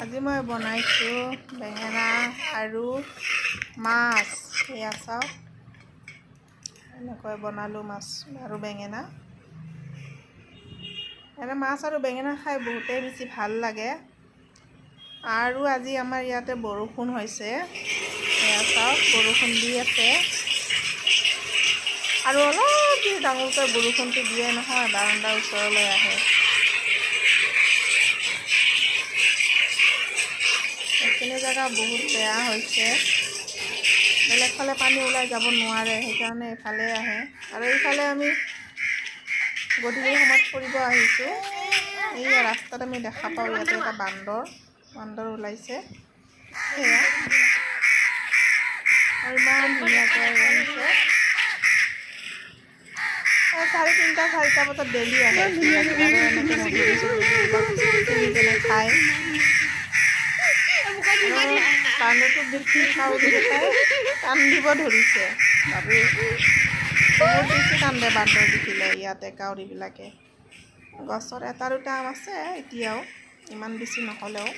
আজি মই বনাইছোঁ বেঙেনা আৰু মাছ। এয়া চাওক, এনেকৈ বনালোঁ মাছ আৰু বেঙেনা। মাছ আৰু বেঙেনা খাই বহুতেই বেছি ভাল লাগে। আৰু আজি আমাৰ ইয়াতে বৰষুণ হৈছে, এয়া চাওক বৰষুণ দি আছে। আৰু অলপ যদি ডাঙৰকৈ বৰষুণটো দিয়ে নহয়, বাৰাণ্ডাৰ ওচৰলৈ আহে। এইখিনি জেগা বহুত বেয়া হৈছে, বেলেগ ফালে পানী ওলাই যাব নোৱাৰে, সেইকাৰণে এইফালে আহে। আৰু এইফালে আমি গধূলি সময়ত ফুৰিব আহিছোঁ। এই ৰাস্তাত আমি দেখা পাওঁ ইয়াতে এটা বান্দৰ ওলাইছে, সেয়া আৰু ইমান ধুনীয়াকৈ আহিছে। 4:30 বজাত ডেইলি আহে, খায়। বান্দৰটো দেখি কাউৰীকেইটাই কান্দিব ধৰিছে। বহুত বেছি কান্দে বান্দৰ দেখিলে ইয়াতে কাউৰীবিলাকে। গছৰ এটা দুটা আম আছে এতিয়াও, ইমান বেছি নহ'লেও।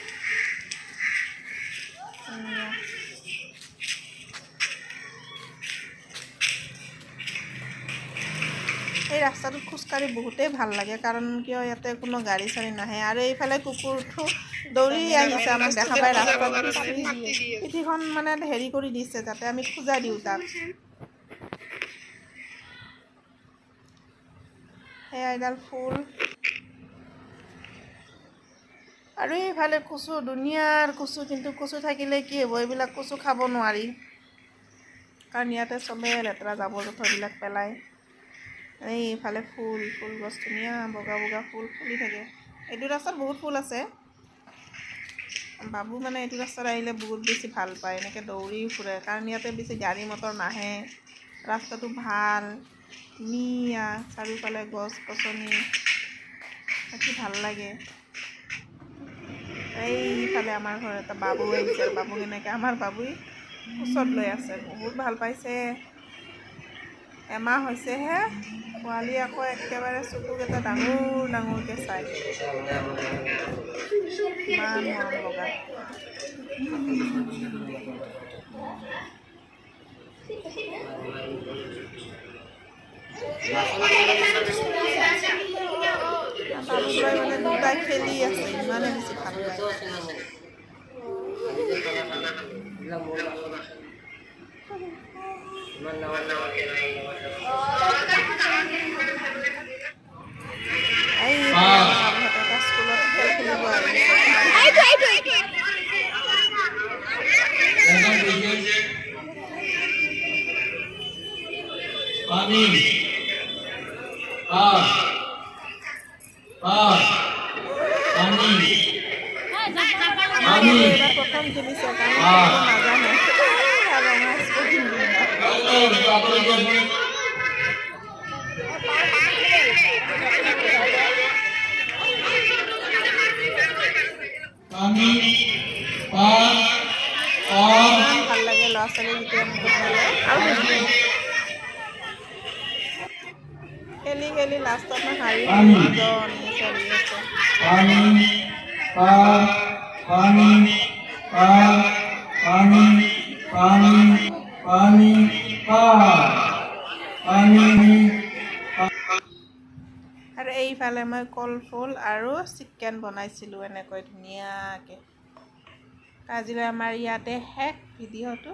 এই ৰাস্তাটোত খোজকাঢ়ি বহুতেই ভাল লাগে, কাৰণ কিয় ইয়াতে কোনো গাড়ী চাড়ী নাহে। আৰু এইফালে কুকুৰটো দৌৰি আহিছে, আমাক দেখা পাই ৰাস্তাত পিঠিখন মানে হেৰি কৰি দিছে যাতে আমি খোজা দিওঁ তাক। সেয়া এডাল ফুল। আৰু এইফালে কচু, দুনিয়াৰ কচু, কিন্তু কচু থাকিলে কি হ'ব, এইবিলাক কচু খাব নোৱাৰি, কাৰণ ইয়াতে চবেই লেতেৰা জাবৰ জোথৰবিলাক পেলায়। এইফালে ফুল গছ, ধুনীয়া বগা বগা ফুল ফুলি থাকে। এইটো ৰাস্তাত বহুত ফুল আছে। বাবু মানে এইটো ৰাস্তাত আহিলে বহুত বেছি ভাল পায়, এনেকৈ দৌৰি ফুৰে, কাৰণ ইয়াতে বেছি গাড়ী মটৰ নাহে, ৰাস্তাটো ভাল, ধুনীয়া, চাৰিওফালে গছ গছনি, দেখি ভাল লাগে। এইফালে আমাৰ ঘৰত এটা বাবু আহিছে, বাবুক এনেকৈ আমাৰ বাবুই কোচত লৈ আছে, বহুত ভাল পাইছে। এমাহ হৈছেহে, পোৱালি আকৌ একেবাৰে চকুকেইটা ডাঙৰকৈ চাই, ইমান মৰম লগা। বাবুক লৈ মানে দুটাই খেলি আছে, ইমানে বেছি ভাল লাগে। স্কুলত খেল খেলিব প্ৰথম খেলিছে কাৰণ নাজানে। ভাল লাগে ল'ৰা ছোৱালী যেতিয়া খেলি খেলি লাষ্টত হাৰি চলি আছে। আৰু এইফালে মই কলফুল আৰু চিকেন বনাইছিলোঁ এনেকৈ ধুনীয়াকৈ। আজিলৈ আমাৰ ইয়াতে শেষ ভিডিঅ'টো।